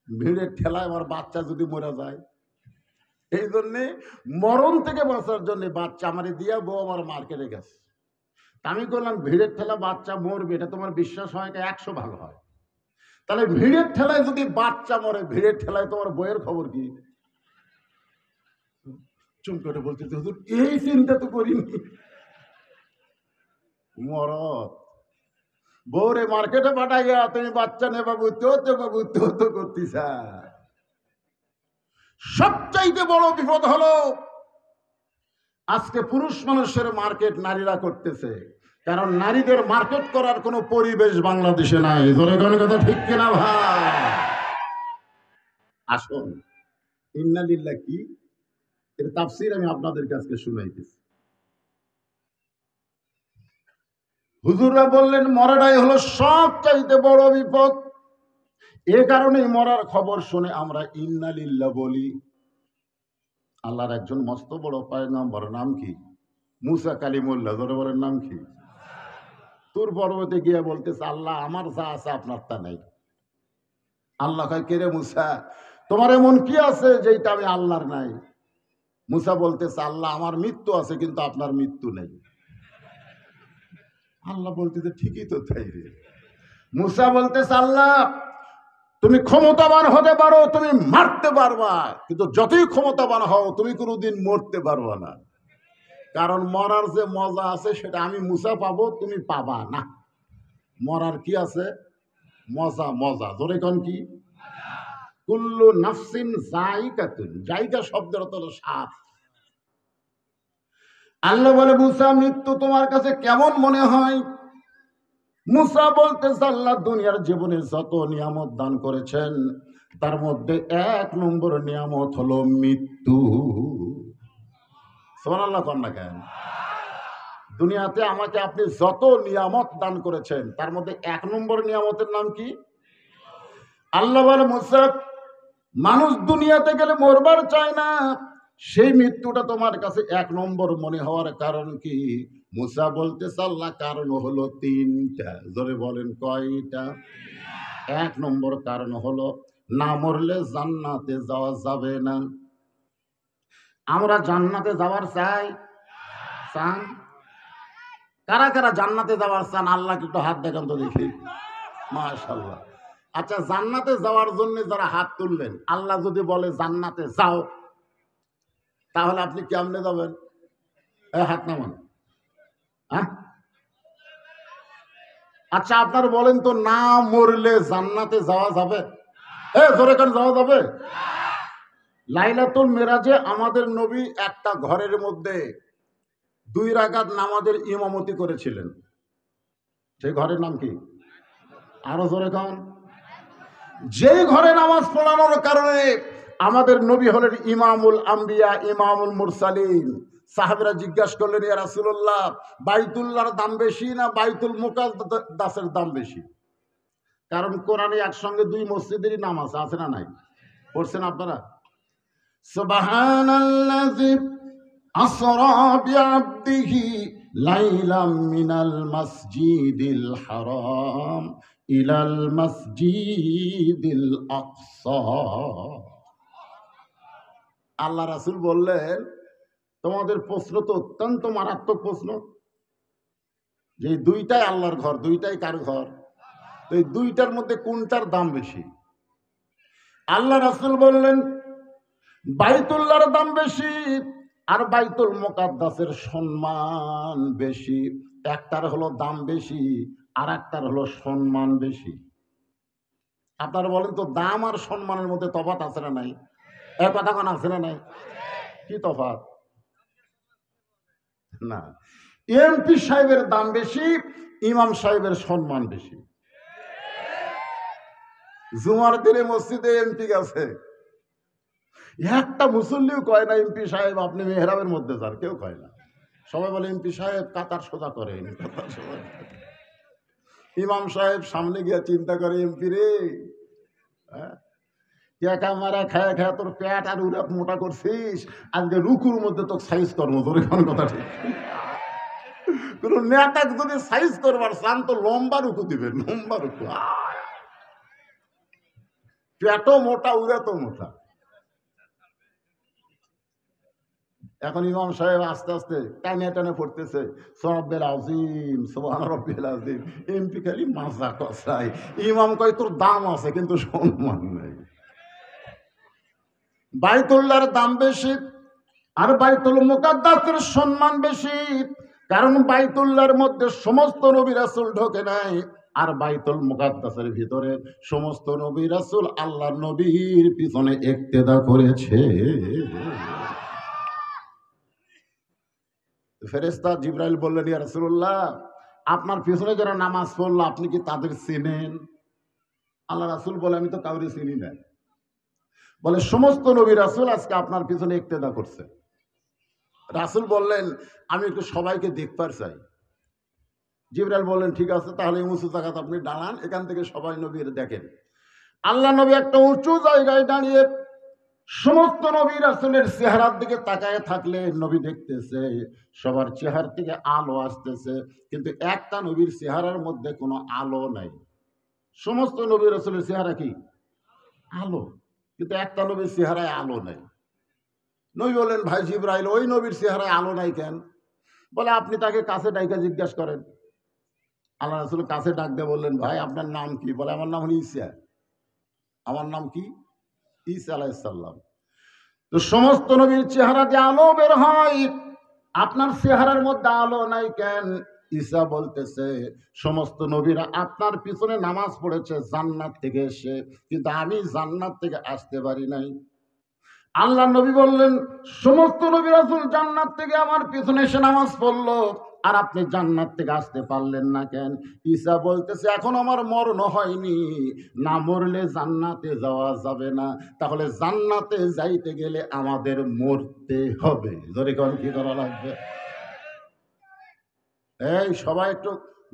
ভিড়ের ঠেলায় আমার বাচ্চা যদি মরে যায়, এই জন্যে মরণ থেকে বাঁচার জন্য বাচ্চা আমারে দিয়া বউ আমার মার্কেটে গেছে। আমি করলাম, ভিড়ের ঠেলা বাচ্চা মরবে, এটা তোমার বিশ্বাস হয়? 100 ভালো হয়। তাহলে ভিড়ের ঠেলায় যদি বাচ্চা মরে, ভিড়ের ঠেলায় তোমার বইয়ের খবর কি? চুমকটে বলতেছে, হুজুর এই চিন্তা তো করিনি। মরদ বউরে মার্কেটে পাঠাইয়া তুমি বাচ্চা নে বাবু, তো করতিস। সবচাইতে বড় বিপদ হলো আজকে পুরুষ মানুষের মার্কেট নারীরা করতেছে, কারণ নারীদের মার্কেট করার কোনো পরিবেশ বাংলাদেশে নাই। ধরে কোন কথা ঠিক কিনা ভাই? আসুন, ইন্না লিল্লাহ কি, এর তাফসীর আমি আপনাদের কাছে শুনাইতেছি। হুজুররা বললেন মরাটাই হলো সবচাইতে বড় বিপদ। এ কারণেই মরার খবর শুনে আমরা ইন্না লিল্লাহ বলি। আল্লাহর একজন মস্ত বড় পয়গম্বর, নাম কি? মুসা কালিমুল্লাহ। ধরে বলেন নাম কি? তুর পর্বতে গিয়ে বলতেছে, আল্লাহ আমার যা আছে আপনার তা নেই। আল্লাহ কয়, কে রে মুসা, তোমার এমন কি আছে যেটা আমি আল্লাহর নাই? মুসা বলতেছে, আল্লাহ আমার মৃত্যু আছে কিন্তু আপনার মৃত্যু নেই। আল্লাহ বলতেছে, ঠিকই তো তাই রে। মুসা বলতেছে, আল্লাহ তুমি ক্ষমতাবান হতে পারো, তুমি মারতে পারবা, কিন্তু যতই ক্ষমতাবান হও তুমি কোনোদিন মরতে পারবা না। কারণ মরার যে মজা আছে সেটা আমি মুসা পাবো, তুমি পাবা না। মরার কি আছে? মজা। মজা ধরে কোন কি? কুল্লু নাফসিন যায়িকাতুন। যায়িকা শব্দের অর্থ হলো স্বাদ। আল্লাহ বলে, মুসা মৃত্যু তোমার কাছে কেমন মনে হয়? মুসা বলতেছে, আল্লাহ দুনিয়ার জীবনে যত নিয়ামত দান করেছেন তার মধ্যে 1 নম্বর নিয়ামত হলো মৃত্যু। সুবহানাল্লাহ কোন না কেন? দুনিয়াতে আমাকে আপনি যত নিয়ামত দান করেছেন তার মধ্যে 1 নম্বর নিয়ামতের নাম কি? আল্লাহ বলে, মুসা মানুষ দুনিয়াতে গেলে মরবার চায় না, সেই মৃত্যুটা তোমার কাছে 1 নম্বর মনে হওয়ার কারণ কি? মুসা বলতেছে, আল্লাহ কারণ হলো 3টা। জোরে বলেন কয়টা? 1 নম্বর কারণ হলো না মরলে জান্নাতে যাওয়া যাবে না। আমরা জান্নাতে যাওয়ার চাই? চান? কারা কারা জান্নাতে যাওয়ার চান? আল্লাহকে একটু হাত দেখান তো দেখি। মাশাআল্লাহ। আচ্ছা, জান্নাতে যাওয়ার জন্য যারা হাত তুললেন, আল্লাহ যদি বলে জান্নাতে যাও, তাহলে আপনি কেমনে যাবেন? হাত নামান। হ্যাঁ, আচ্ছা আপনার বলেন তো, না মরলে জান্নাতে যাওয়া যাবে? জোরে কেন যাওয়া যাবে? লাইলাতুল মেরাজে আমাদের নবী একটা ঘরের মধ্যে 2 রাকাত নামাজের ইমামতি করেছিলেন। সেই ঘরের নাম কি? আরো জোরে কান। যেই ঘরে নামাজ পড়ানোর কারণে আমাদের নবী হলেন ইমামুল আম্বিয়া, ইমামুল মুরসালিন। সাহাবীরা জিজ্ঞাসা করলেন, ইয়া রাসূলুল্লাহ, বাইতুল্লাহর দাম বেশি না বাইতুল মুকাদ্দাসের দাম বেশি? কারণ কোরআনে একসঙ্গে 2 মসজিদেরই নাম আছে না নাই? পড়ছেন আপনারা? সুবহানাল্লাযী আসরা বিআবদিহি লাইলাম মিনাল মাসজিদিল হারাম ইলাল মাসজিদিল আকসা। আল্লাহ রাসূল বললেন, তোমাদের প্রশ্ন তো অত্যন্ত মারাত্মক প্রশ্ন, যে 2টাই আল্লাহর ঘর, 2টাই কার ঘর? এই 2টার মধ্যে কোনটার দাম বেশি? আল্লাহ রাসূল বললেন, বাইতুল্লাহর দাম বেশি আর বাইতুল মুকাদ্দাসের সম্মান বেশি। একটার হলো দাম বেশি আর একটার হলো সম্মান বেশি। আপনারা বলেন তো, দাম আর সম্মানের মধ্যে তফাৎ আছে না নাই? এক কথা কোন আছে না নাই? কি তফাৎ? না, এমপি সাহেবের দাম বেশি, ইমাম সাহেবের সম্মান বেশি। জুমার দিনে মসজিদে এমপি গেছে, একটা মুসল্লিও কয় না এমপি সাহেব আপনি মেহরাবের মধ্যে যান, কেউ কয় না। সবাই বলে এমপি সাহেব কাতার সোজা করেন। ইমাম সাহেব সামনে গিয়ে চিন্তা করে, এমপি রে, টাকা মারা খায় খায় তোর পেট আর উড়াত মোটা করছিস, আজকে রুকুর মধ্যে তো সাইজ কর্ম। তোর এখন কথা ঠিক। কোন নেতাকে যদি সাইজ করবার চান তো লম্বা রুকু দিবেন, লম্বা রুকু। পেটও মোটা, উড়ে তো মোটা। এখন ইমাম সাহেব আস্তে আস্তে টানে টানে পড়তেছে, সরব্বেল আজিম, সুবহান রব্বিল আজিম। এমপি খালি মাজা কষায়। ইমাম কয়, তোর দাম আছে কিন্তু সম্মান নাই। বাইতুল্লাহর দাম বেশি আর বাইতুল মুকাদ্দাসের সম্মান বেশি। কারণ বাইতুল্লাহর মধ্যে সমস্ত নবী রাসূল ঢোকে নাই, আর বাইতুল মুকাদ্দাসের ভিতরে সমস্ত নবী রাসূল আল্লাহর নবীর পিছনে ইক্তেদা করেছে। ফেরেশতা জিবরাইল বললেন, ইয়া রাসূলুল্লাহ, আপনার পিছনে যারা নামাজ পড়লো আপনি কি তাদের চিনেন? আল্লাহ রাসূল বলে, আমি তো কাউরে চিনি না। বলে, সমস্ত নবী রাসূল আজকে আপনার পিছনে ইক্তেদা করছে। রাসূল বললেন, আমি একটু সবাইকে দেখবার চাই। জিবরাইল বললেন ঠিক আছে, তাহলে উঁচু জায়গাতে আপনি দাঁড়ান, এখান থেকে সবাই নবীর দেখেন। আল্লাহ নবী একটা উঁচু জায়গায় দাঁড়িয়ে সমস্ত নবী রাসূলের চেহারার দিকে তাকায় থাকলে নবী দেখতেছে সবার চেহারা থেকে আলো আসতেছে, কিন্তু একটা নবীর চেহারার মধ্যে কোনো আলো নাই। সমস্ত নবী রাসূলের চেহারা কি আলো, কিন্তু একটা নবীর চেহারায় আলো নাই। নবী বললেন ভাই জিবরাইল, ওই নবীর চেহারায় আলো নাই কেন? বলে আপনি তাকে কাছে ডাইকা জিজ্ঞাসা করেন। আল্লাহ রাসূল কাছে ডাক দিয়ে বললেন ভাই আপনার নাম কি? বলে আমার নাম হলো ঈসা। আমার নাম কি? ঈসা আলাইহিস সালাম। তো সমস্ত নবীর চেহারা দিয়ে আলো বের হয়, আপনার চেহারার মধ্যে আলো নাই কেন? ঈসা বলতেছে সমস্ত নবীরা আপনার পিছনে নামাজ পড়েছে জান্নাত থেকে এসে, কিন্তু আমি জান্নাত থেকে আসতে পারি নাই। আল্লাহ নবী বললেন সমস্ত নবী রাসূল জান্নাত থেকে আমার পিছনে এসে নামাজ পড়লো, আর আপনি জান্নাত থেকে আসতে পারলেন না কেন? ঈসা বলতেছে এখন আমার মরণ হয়নি, না মরলে জান্নাতে যাওয়া যাবে না, তাহলে জান্নাতে যাইতে গেলে আমাদের মরতে হবে। জোরে কোন কি করা লাগবে? এই সবাই একটু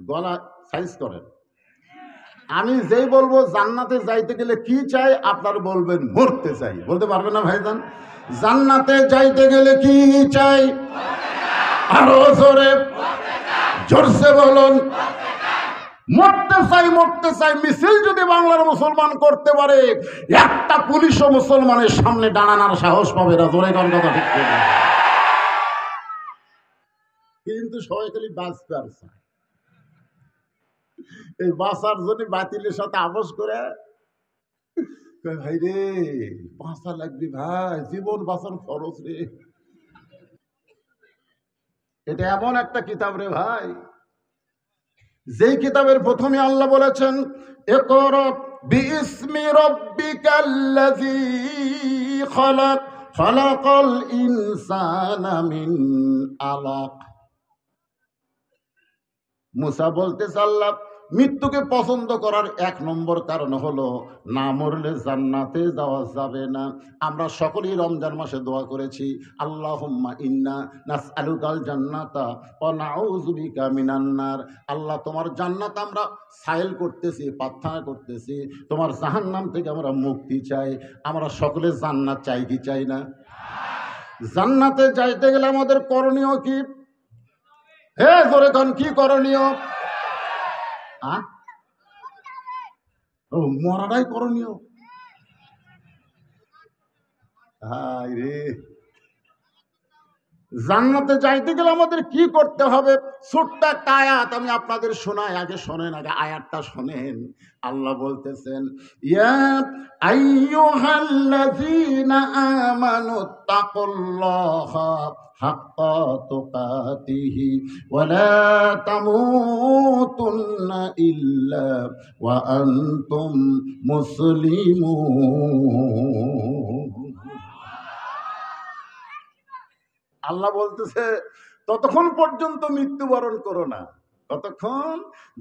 গলা সাইজ করেন। আমি যেই বলবো জান্নাতে যাইতে গেলে কি চাই, আপনার বলবেন মরতে চাই। বলতে পারবেন না ভাইজান? জান্নাতে যাইতে গেলে কি চাই? আরো জোরে জোরসে বলুন। মরতে চাই, মরতে চাই মিছিল যদি বাংলার মুসলমান করতে পারে, একটা পুলিশও মুসলমানের সামনে দাঁড়ানোর সাহস পাবে না। জোরে কোন কথা ঠিক করে। কিন্তু সবাই খালি বাঁচতে পারছে, এই বাঁচার জন্য বাতিলের সাথে আপোষ করে ভাই রে বাঁচা লাগবে ভাই, জীবন বাঁচার খরচ রে। এটা এমন একটা কিতাব রে ভাই, যেই কিতাবের প্রথমে আল্লাহ বলেছেন ইকরা বিইসমি রাব্বিকাল্লাযী খালাক খালাকাল ইনসানা মিন আলাক। মুসা বলতেছে আল্লাহ মৃত্যুকে পছন্দ করার এক নম্বর কারণ হলো না মরলে জান্নাতে যাওয়া যাবে না। আমরা সকলেই রমজান মাসে দোয়া করেছি আল্লাহুম্মা ইন্না নাসআলুকাল জান্নাতা ওয়া নাউযু বিকা মিনান নার। আল্লাহ তোমার জান্নাত আমরা সাইল করতেছি, প্রার্থনা করতেছি, তোমার জাহান্নাম থেকে আমরা মুক্তি চাই। আমরা সকলে জান্নাত চাই কি চাই না? জান্নাতে যাইতে গেলে আমাদের করণীয় কি? হে জোরে কোন কি করণীয়? ও মরাটাই করণীয়। হাই রে, জান্নাতে যাইতে গেলে আমাদের কি করতে হবে? ছোট্ট একটা আয়াত আমি আপনাদের শোনাই, আগে শোনেন, আগে আয়াতটা শোনেন। আল্লাহ বলতেছেন ইয়া আইয়ুহাল্লাযীনা আমানু তাকুল্লাহা হাক্কা তুকাতিহি ওয়া লা তামুতুন্না ইল্লা ওয়া আনতুম মুসলিমুন। আল্লাহ বলতেছে ততক্ষণ পর্যন্ত মৃত্যুবরণ করো না,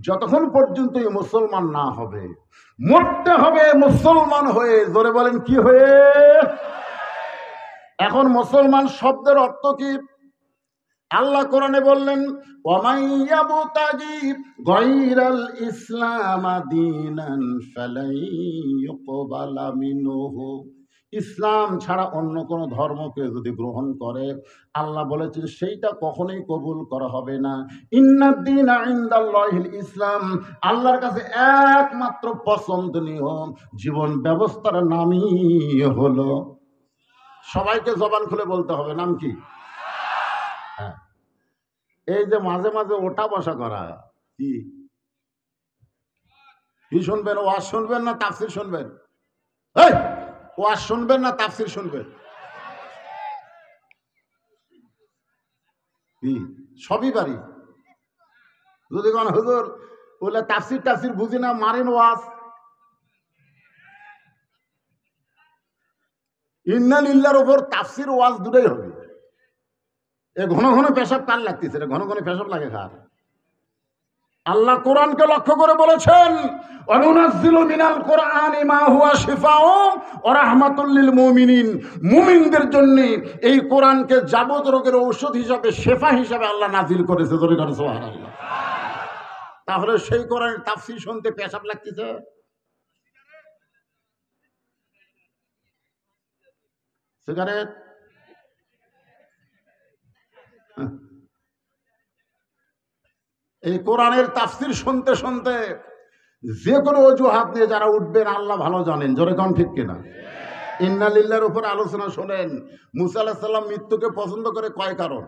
যতক্ষণ পর্যন্ত মুসলমান না হবে। মরতে হবে মুসলমান হয়ে। জোরে বলেন কি হয়ে? এখন মুসলমান শব্দের অর্থ কি? আল্লাহ কোরআনে বললেন ওয়ামাইয়াবতাগি গায়রাল ইসলাম দীনান ফালাই ইউকবালা মিনহু। ইসলাম ছাড়া অন্য কোনো ধর্মকে যদি গ্রহণ করে, আল্লাহ বলেছেন সেইটা কখনোই কবুল করা হবে না। ইন্নাদ-দীনা ইনদাল্লাহিল ইসলাম, আল্লাহর কাছে একমাত্র পছন্দনীয় জীবন ব্যবস্থার নামই হলো, সবাইকে জবান খুলে বলতে হবে, নাম কি? হ্যাঁ, এই যে মাঝে মাঝে ওঠা বসা করা, কি শুনবেন? ওয়াজ শুনবেন না তাফসীর শুনবেন? এই ওয়াজ শুনবেন না তাফসীর শুনবেন? সবই পারি। যদি কোন হুজুর বলে তাফসীর টাফসীর বুঝি না, মারেন ওয়াজ। ইন্না লিল্লাহর উপর তাফসীর ওয়াজ দুটোই হবে। এ ঘন ঘন পেশাব কার লাগতেছে? ঘন ঘন পেশাব লাগে কার? আল্লাহ কোরআনকে লক্ষ্য করে বলেছেন অনুনাজ্জিলু মিনাল কোরআনি মা হুয়া শিফাউন ওয়া রাহমাতুল লিল মুমিনিন। মুমিনদের জন্য এই কোরআনকে যাবতীয় রোগের ঔষধ হিসাবে, শেফা হিসাবে আল্লাহ নাজিল করেছে। জোরে করে সুবহানাল্লাহ। তাহলে সেই কোরআনের তাফসীর শুনতে পেশাব লাগতেছে। সিগারেট, এই কোরআনের তাফসীর শুনতে শুনতে যে কোনো অজুহাত নিয়ে যারা উঠবেন আল্লাহ ভালো জানেন, জোরে কোন ঠিক কিনা? ইন্না লিল্লাহর উপর আলোচনা শোনেন। মুসা আলাইহিস সালাম মৃত্যুকে পছন্দ করে কয় কারণ?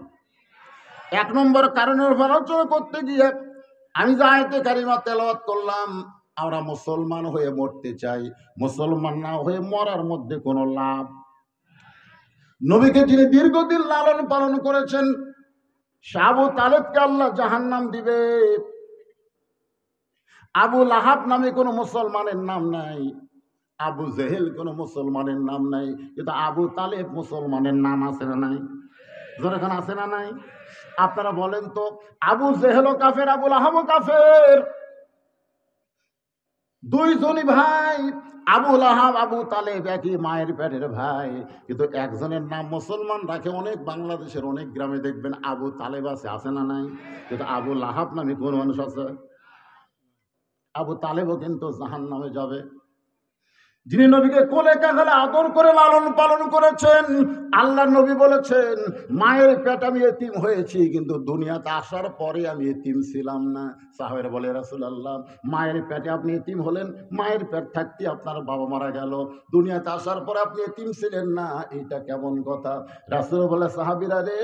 এক নম্বর কারণের উপর আলোচনা করতে গিয়ে আমি যে আয়াতে কারিমা তেলাওয়াত করলাম, আমরা মুসলমান হয়ে মরতে চাই, মুসলমান না হয়ে মরার মধ্যে কোনো লাভ। নবীকে যিনি দীর্ঘদিন লালন পালন করেছেন, আবু তালেবকে আল্লাহ জাহান্নাম দিবে। আবু লাহাব নামে কোনো মুসলমানের নাম নাই, আবু জেহেল কোনো মুসলমানের নাম নাই, কিন্তু আবু তালেব মুসলমানের নাম আছে না নাই? যেখানে আছে না নাই? আপনারা বলেন তো, আবু জেহেলও কাফের, আবু লাহাবও কাফের, দুইজনই ভাই। আবু লাহাব আবু তালেব একই মায়ের পেটের ভাই, কিন্তু একজনের নাম মুসলমান রাখে অনেক, বাংলাদেশের অনেক গ্রামে দেখবেন আবু তালেব আছে না নাই? কিন্তু আবু লাহাব নামে কোন মানুষ আছে? আবু তালেবও কিন্তু জাহান্নামে যাবে। যিনি নবীকে কোলে কাঁধে আদর করে লালন পালন করেছেন, আল্লাহর নবী বলেছেন মায়ের পেটে আমি এতিম হয়েছি, কিন্তু দুনিয়াতে আসার পরে আমি এতিম ছিলাম না। সাহাবারা বলে রাসূলুল্লাহ, মায়ের পেটে আপনি এতিম হলেন, মায়ের পেট থাকতে আপনার বাবা মারা গেল, দুনিয়াতে আসার পরে আপনি এতিম ছিলেন না, এটা কেমন কথা? রাসূল বলে, সাহাবীরা রে,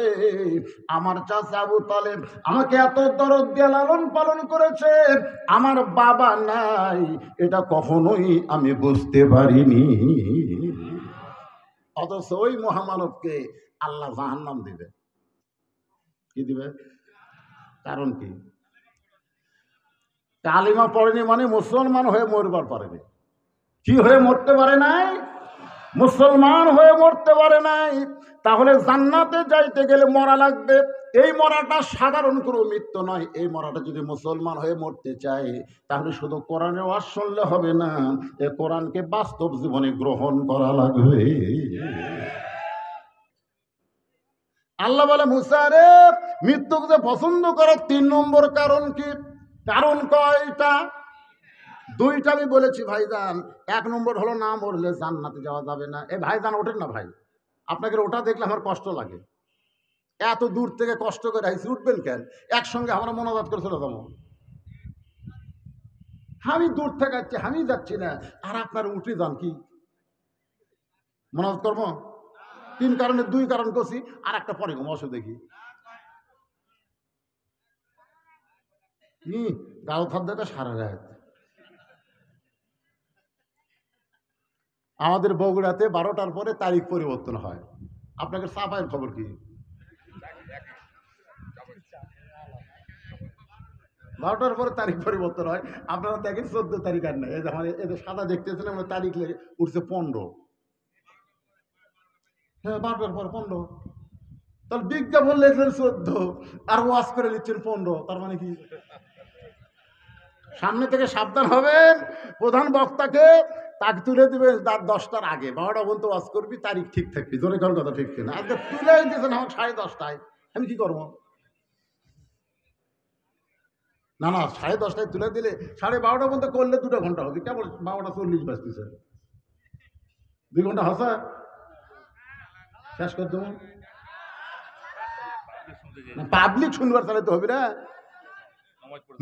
আমার চাচা আবু তালেব আমাকে এত দরদ দিয়ে লালন পালন করেছে, আমার বাবা নাই, এটা কখনোই আমি বুঝতে পারিনি। অথচ ওই মহামানবকে আল্লাহ জাহান্নাম দিবে। কি দিবে? কারণ কি? কালিমা পড়েনি মানে মুসলমান হয়ে মরবার পারেনি। কি হয়ে মরতে পারে নাই? মুসলমান হয়ে মরতে পারে নাই। তাহলে জান্নাতে যাইতে গেলে মরা লাগবে। এই মরাটা সাধারণ কোনো মৃত্যু নয়। এই মরাটা যদি মুসলমান হয়ে মরতে চায়, তাহলে শুধু কোরআনের ওয়াজ শুনলে হবে না, এই কোরআনকে বাস্তব জীবনে গ্রহণ করা লাগবে। আল্লাহ বলে, মুসা রে, মৃত্যুকে যে পছন্দ করার 3 নম্বর কারণ কি? কারণ কয়টা? 2টা আমি বলেছি ভাইজান। 1 নম্বর হলো না মরলে জান্নাতে যাওয়া যাবে না। এই ভাইজান ওঠেন না ভাই, আপনাকে ওটা দেখলে আমার কষ্ট লাগে। এত দূর থেকে কষ্ট করে আইসি, উঠবেন কেন? একসঙ্গে আমরা মনোজাত করে চলে যাবো। আমি দূর থেকে যাচ্ছি, আমি যাচ্ছি না, আর আপনার উঠে যান কি মনোজাত করবো? 3 কারণে 2 কারণ করছি, আর একটা পরে অসু দেখি গাও থাকতে সারা রাত। আমাদের বগুড়াতে 12টার পরে তারিখ পরিবর্তন হয়। আপনাকে সাফাইয়ের খবর কি? 12টার পরে তারিখ পরিবর্তন হয়। আপনারা দেখেন 14 তারিখ আর নেই। এই যে এদের সাদা দেখতেছেন, আমরা তারিখ লেগে উঠছে 15। হ্যাঁ, 12টার পর 15। তাহলে বিজ্ঞাপন লিখলেন 14 আর ওয়াজ করে লিখছেন 15। তার মানে কি? সামনে থেকে সাবধান হবেন। প্রধান বক্তাকে তাকে তুলে দিবেন তার 10টার আগে। 12টা পর্যন্ত ওয়াজ করবি, তারিখ ঠিক থাকবি। জোরে কোন কথা ঠিক কিনা? আজকে তুলে দিয়েছেন আমার 10:30টায়, আমি কি করবো? না না, 10:30টায় তুলে দিলে 12:30 পর্যন্ত করলে 2 ঘন্টা হবে। কেবল 12:40 বাজতেছে, 2 ঘন্টা হাসা শেষ করে দেবো। পাবলিক শুনবার চালাতে হবে না।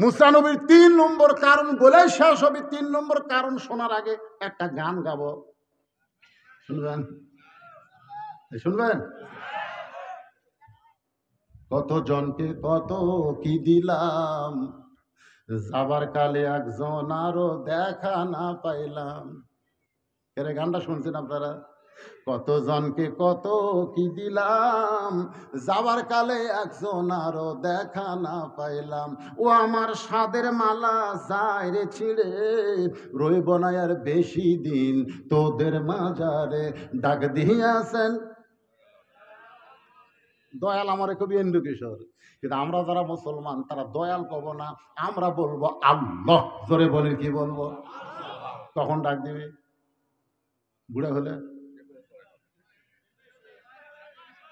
মুসা নবীর 3 নম্বর কারণ বলে শেষ হবে। 3 নম্বর কারণ শোনার আগে একটা গান গাবো, শুনবেন? শুনবেন? কত জনকে কত কি দিলাম, যাবার কালে একজন আরো দেখা না পাইলাম। এর গানটা শুনছেন আপনারা? কত জনকে কত কি দিলাম, যাবার কালে একজন আরো দেখা না পাইলাম। ও আমার সাদের মালা যায় রে ছিঁড়ে, রইব না আর বেশি দিন তোদের মাজারে। ডাক দিয়াছেন দয়াল আমার কবি এন্ডু কিশোর। কিন্তু আমরা যারা মুসলমান তারা দয়াল কব না, আমরা বলবো আল্লাহ। জোরে বলি, কি বলবো? কখন ডাক দিবে? বুড়া হলে?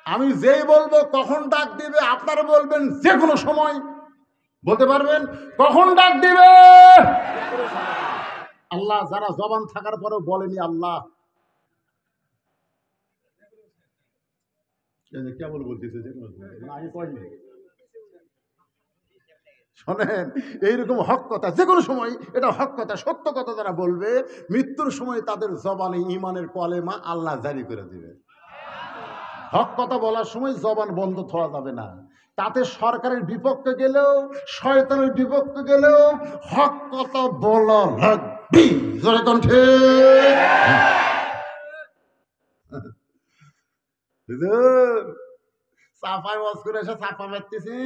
আমি যেই বলবো কখন ডাক দিবে, আপনারা বলবেন যে কোনো সময়। বলতে পারবেন কখন ডাক দিবে? আল্লাহ যারা জবান থাকার পরেও বলেনি আল্লাহ, কেমন বলতেছে আগে কয়নি। শোনেন, এইরকম হক কথা যে কোনো সময়, এটা হক কথা, সত্য কথা যারা বলবে, মৃত্যুর সময় তাদের জবানে ঈমানের কলেমা আল্লাহ জারি করে দিবে। হক কথা বলার সময় জবান বন্ধ থাকা যাবে না। তাতে সরকারের বিপক্ষে গেলেও, শয়তানের বিপক্ষে গেলেও হক কথা বলা লাগবে। জোরে কণ্ঠে চাপায় ওয়াজ করে এসে চাপা মারতেছি,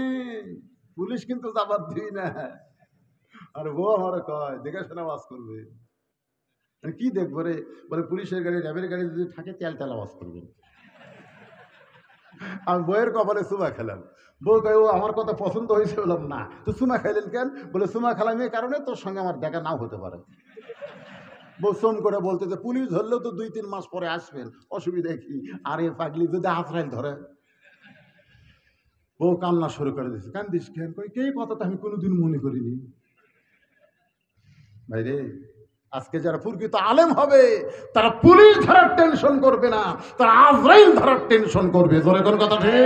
পুলিশ কিন্তু চাপার দিই না। আর বউ আমার কয় দেখে শোনা ওয়াজ করবে। কি দেখবো রে? বলে পুলিশের গাড়ি, র্যাবের গাড়ি যদি থাকে তেল তেল আওয়াজ করবে। আমি বইয়ের কপালে চুমা খেলাম। বউ কয় ও আমার কথা পছন্দ হয়েছে। বললাম না। তো চুমা খাইলেন কেন? বলে চুমা খেলাম এই কারণে, তোর সঙ্গে আমার দেখা নাও হতে পারে। বউ সোম করে বলতে যে পুলিশ ধরলেও তো 2-3 মাস পরে আসবেন, অসুবিধা কি? আরে পাগলি যদি আজরাইল ধরে। বউ কান্না শুরু করে দিচ্ছে। কান্দিস কেন? কই কে কথাটা আমি কোনোদিন মনে করিনি। ভাই রে, আজকে যারা প্রকৃত আলেম হবে তারা পুলিশ ধরার টেনশন করবে না, তারা আজরাইল ধরার টেনশন করবে। জোরে কোন কথা ঠিক?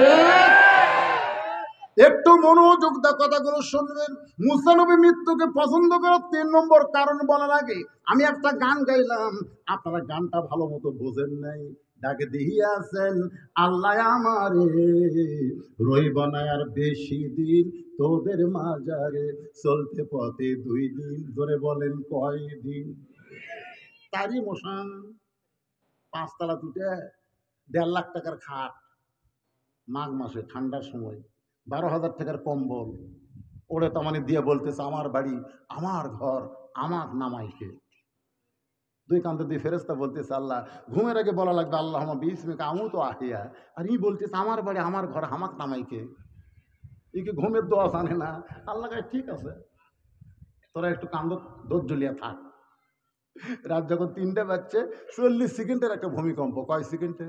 একটু মনোযোগ দা কথাগুলো শুনবেন। মুসা নবী মৃত্যুকে পছন্দ করার 3 নম্বর কারণ বলার আগে আমি একটা গান গাইলাম, আপনারা গানটা ভালো মতো বোঝেন নাই। ডাকে দিয়াছেন আল্লাহ আমারে, রইব না আর বেশি দিন তোদের মাজারে, চলতে পথে 2 দিন। ধরে বলেন কয় দিন? তারই মশান 5 তলা তুটে 1.5 লাখ টাকার খাট, মাঘ মাসে ঠান্ডার সময় 12,000 টাকার কম্বল ওরে তামানি দিয়ে বলতেছে আমার বাড়ি, আমার ঘর, আমার নামাইকে। 2 কান্ত দিয়ে ফেরেস্তা বলতেছে আল্লাহ, ঘুমের আগে বলা লাগবে আল্লাহ আমার বিসমিকা আমু তো আহিয়া, আর ই বলতেছে আমার বাড়ি, আমার ঘর, আমাক নামাইকে। একে ঘুমের দোয়া জানে না। আল্লাহ কয় ঠিক আছে, তোরা একটু কান্দ ধৈর্য লিয়া থাক। রাত যখন 3টে বাজছে, 40 সেকেন্ডের একটা ভূমিকম্প। কয় সেকেন্ডে?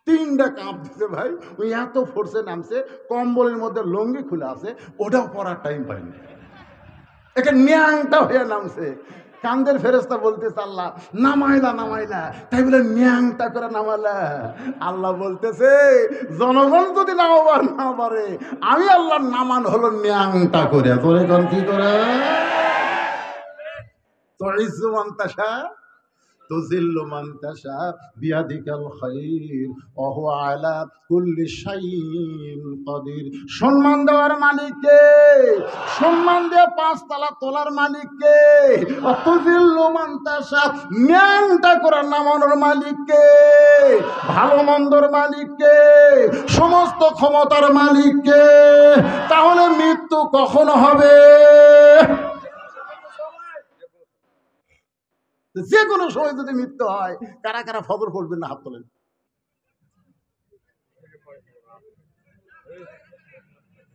3টা কাঁপ দিছে ভাই। ওই এত ফোর্সে নামছে, কম্বলের মধ্যে লঙ্গি খুলে আছে, ওটাও পরার টাইম পাইনি। একে ন্যাংটা হয়ে নামছে। কান্দের ফেরেস্তা বলতেছে আল্লাহ নামাইলা নামাইলা, তাই বলে ন্যাংটা করে নামালা। আল্লাহ বলতেছে জনগণ যদি নামাবার না পারে, আমি আল্লাহ নামান হলো ন্যাংটা করে। তোরে কোন কি করে? তো ইজ্জু মান্তাসা তুযিল্লু মান তাশা বিয়াদিকাল খায়র ওয়া হুয়া আলা কুল্লি শাইইন কাদির। সম্মান দেওয়ার মালিক কে? সম্মান দিয়ে 5 তলা তোলার মালিক কে? তুযিল্লু মান তাশা, ন্যাংটা করে নামানোর মালিক কে? ভালো মন্দর মালিক কে? সমস্ত ক্ষমতার মালিক কে? তাহলে মৃত্যু কখন হবে? যে কোনো সময় যদি মৃত্যু হয়। কারা কারা ফজর পড়বেন না হাত তোলেন।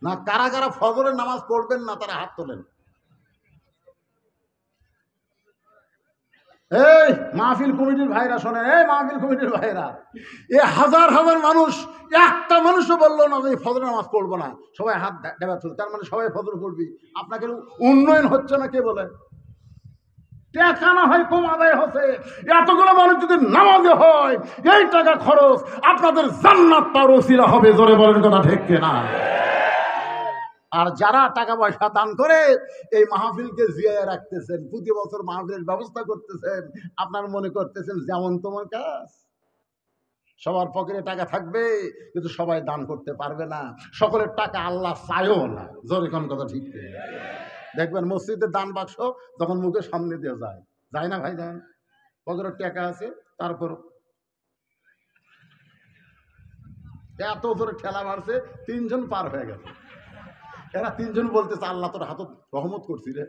না, কারা কারা ফজরের নামাজ পড়বেন না তারা হাত তোলেন। এই মাহফিল কমিটির ভাইরা শোনেন, এই মাহফিল কমিটির ভাইরা, এ হাজার হাজার মানুষ, একটা মানুষও বললো না যে ফজরের নামাজ পড়বো না, সবাই হাত দেওয়া চলছে। তার মানে সবাই ফজর পড়বি। আপনাকে উন্নয়ন হচ্ছে না কে বলে? টাকা না হয় কম আদায় হচ্ছে। এতগুলো মানুষ যদি নামাজে হয়, এই টাকা খরচ আপনাদের জান্নাত পাওয়ার ওসিলা হবে। জোরে বলেন কথা ঠিক কিনা? আর যারা টাকা পয়সা দান করে এই মাহফিলকে জিয়ায় রাখতেছেন, প্রতি বছর মাহফিলের ব্যবস্থা করতেছেন, আপনার মনে করতেছেন যেমন তোমার কাজ। সবার পকেটে টাকা থাকবে কিন্তু সবাই দান করতে পারবে না। সকলের টাকা আল্লাহ চায়ও না। জোরে কোন কথা ঠিক কিনা? দেখবেন মসজিদের দান বাক্স যখন মুখের সামনে দিয়ে যায়, যায় না ভাই? যান পকেটে টাকা আছে, তারপর এত জোরে ঠেলা মারছে, 3 জন পার হয়ে গেছে। এরা 3 জন বলতেছে আল্লাহ তোর হাতত রহমত করছি রে।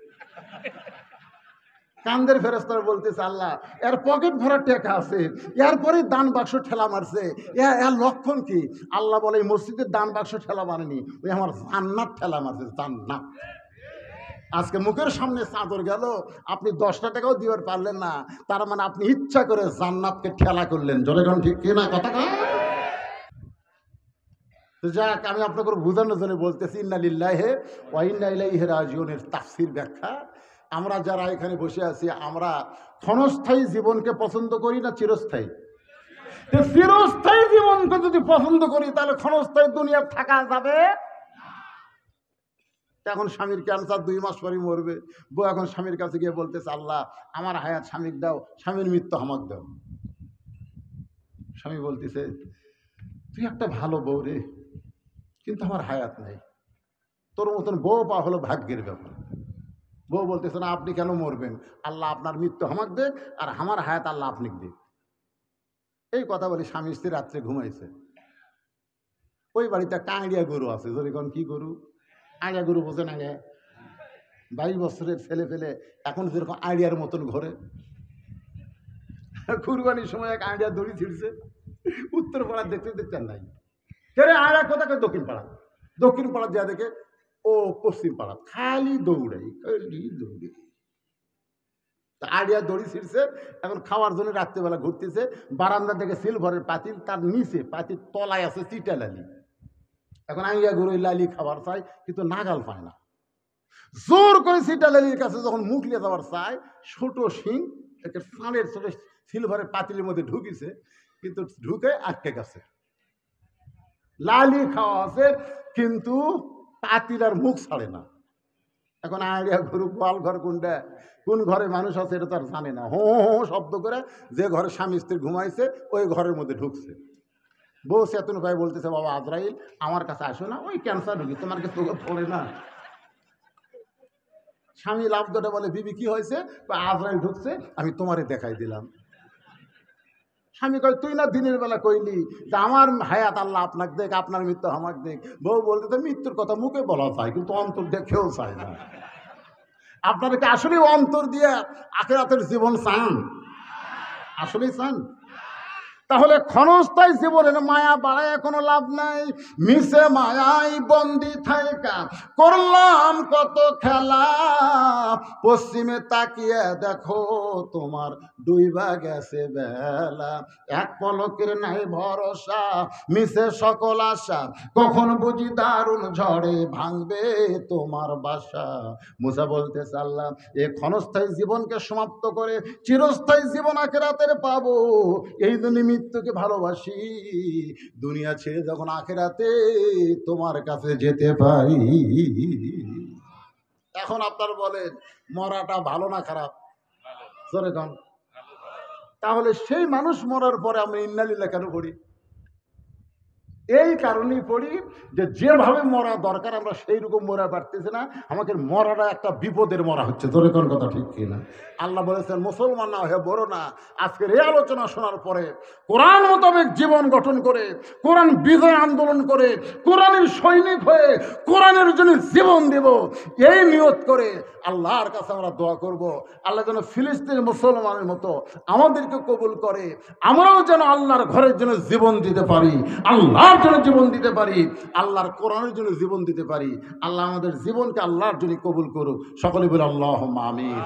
কান্দের ফেরেস্তারা বলতেছে আল্লাহ এর পকেট ভরা টাকা আছে, এরপরে দান বাক্স ঠেলা মারছে, এর লক্ষণ কি? আল্লাহ বলে মসজিদের দান বাক্স ঠেলা মারেনি, ওই আমার জান্নাত ঠেলা মারছে। জান্নাত। আজকে মুখের সামনে চাদর গেল, আপনি 10টা টাকাও দিতে পারলেন না, তার মানে আপনি ইচ্ছা করে জান্নাতকে ঠেলা করলেন। জোরে কোন ঠিক কিনা কথা? তো যাক, আমি আপনাকে বোঝানোর জন্য বলতেছি, ইন্না লিল্লাহি ওয়া ইন্না ইলাইহি রাজিউনের তাফসীর ব্যাখ্যা। আমরা যারা এখানে বসে আছি, আমরা ক্ষণস্থায়ী জীবনকে পছন্দ করি না চিরস্থায়ী? তো চিরস্থায়ী জীবনকে যদি পছন্দ করি, তাহলে ক্ষণস্থায়ী দুনিয়া থাকা যাবে। এখন স্বামীর ক্যান্সার 2 মাস পরে মরবে, বউ এখন স্বামীর কাছে গিয়ে বলতেছে, আল্লাহ আমার হায়াত স্বামীকে দাও, স্বামীর মৃত্যু আমাকে দাও। স্বামী বলতেছে, তুই একটা ভালো বউ রে, কিন্তু আমার হায়াত নেই। তোর মতন বউ পাওয়া হলো ভাগ্যের ব্যাপার। বউ বলতেছে, না আপনি কেন মরবেন, আল্লাহ আপনার মৃত্যু আমাকে দেখ, আর আমার হায়াত আল্লাহ আপনি দেখ। এই কথা বলে স্বামী স্ত্রী রাত্রে ঘুমাইছে। ওই বাড়িতে একটা আইডিয়া গরু আছে। যদি কোন কি গরু? আইডিয়া গরু বোঝেন? আগে 22 বছরের ছেলে ফেলে এখন যেরকম আইডিয়ার মতন ঘরে, কুরবানির সময় এক আইডিয়া দড়ি ছিঁড়ছে, উত্তর পাড়ার দেখতে দেখতে নাই। কে আইডিয়া কোথাকে? দক্ষিণ পাড়া। দক্ষিণ পাড়া যা দেখে ও পশ্চিম পাড়া, খালি দৌড়াই, খালি দৌড়ে। আইডিয়া দড়ি ছিঁড়ছে, এখন খাওয়ার জন্য রাত্রেবেলা ঘুরতেছে। বারান্দা থেকে সিলভারের পাতিল, তার নিচে পাতিল তলায় আছে চিটা লালি। এখন আইডিয়া গরু লালি খাবার চাই, কিন্তু নাগাল পায় না। জোর করে চিটা লালির কাছে যখন মুখ নিয়ে যাওয়ার চায়, ছোট শিং একটা ফাঁড়ের ছোট সিলভারের পাতিলের মধ্যে ঢুকিছে, কিন্তু ঢুকে আটকে গেছে। লালি খাওয়া আছে, কিন্তু পাতিল আর মুখ ছাড়ে না। এখন আইডিয়া গরু গোয়াল ঘর কোনটা, কোন ঘরে মানুষ আছে এটা তার জানে না। হো হো শব্দ করে যে ঘরে স্বামী স্ত্রী ঘুমাইছে ওই ঘরের মধ্যে ঢুকছে। বউ চেতন ভাই বলতেছে, বাবা আজরাইল আমার কাছে আসো না, ওই ক্যান্সার রোগী, তোমার কাছে পড়ে না। স্বামী লাভ ধরে বলে, বিবি কি হয়েছে? আজরাইল ঢুকছে, আমি তোমারে দেখাই দিলাম। স্বামী কয়, তুই না দিনের বেলা কইলি যে আমার হায়াত আল্লাহ আপনাকে দেখ, আপনার মৃত্যু আমাকে দেখ। বউ বলতে, মৃত্যুর কথা মুখে বলা চায়, কিন্তু অন্তর দেখেও চায় না। আপনারা কি আসলে অন্তর দিয়ে আখিরাতের জীবন চান? আসলেই চান? তাহলে ক্ষণস্থায়ী জীবনের মায়া বাড়ায় কোনো লাভ নাই। মিশে মায়াই বন্দি থাইকা করলাম কত খেলা, পশ্চিমে তাকিয়ে দেখো তোমার ডুইবা গেছে বেলা। এক পলকের নাই ভরসা, মিশে সকল আশা, কখন বুঝি দারুণ ঝড়ে ভাঙবে তোমার বাসা। মুসা বলতে চাল্লাম, এ ক্ষণস্থায়ী জীবনকে সমাপ্ত করে চিরস্থায়ী জীবন আখিরাতের পাবো, এই জন্য মৃত্যুকে ভালোবাসি। দুনিয়া ছেড়ে যখন আখিরাতে তোমার কাছে যেতে পারি। এখন আপনার বলেন, মরাটা ভালো না খারাপ? জোরে কন। তাহলে সেই মানুষ মরার পরে আমরা ইন্নালিল্লাহ কেন পড়ি? এই কারণেই পড়ি যে যেভাবে মরা দরকার আমরা সেই রকম মরা পারতেছি না। আমাকে মরাটা একটা বিপদের মরা হচ্ছে। জোরে কোন কথা ঠিক কিনা? আল্লাহ বলেছেন, মুসলমান না হয়ে বড় না। আজকের এই আলোচনা শোনার পরে কোরআন মোতাবেক জীবন গঠন করে, কোরআন বিজয় আন্দোলন করে, কোরআনের সৈনিক হয়ে কোরআনের জন্য জীবন দেব, এই নিয়ত করে আল্লাহর কাছে আমরা দোয়া করব, আল্লাহ যেন ফিলিস্তিনের মুসলমানের মতো আমাদেরকে কবুল করে, আমরাও যেন আল্লাহর ঘরের জন্য জীবন দিতে পারি, আল্লাহর জন্য জীবন দিতে পারি, আল্লাহর কোরআনের জন্য জীবন দিতে পারি। আল্লাহ আমাদের জীবনকে আল্লাহর জন্য কবুল করুক। সকলে বলে আল্লাহুম্মা আমিন।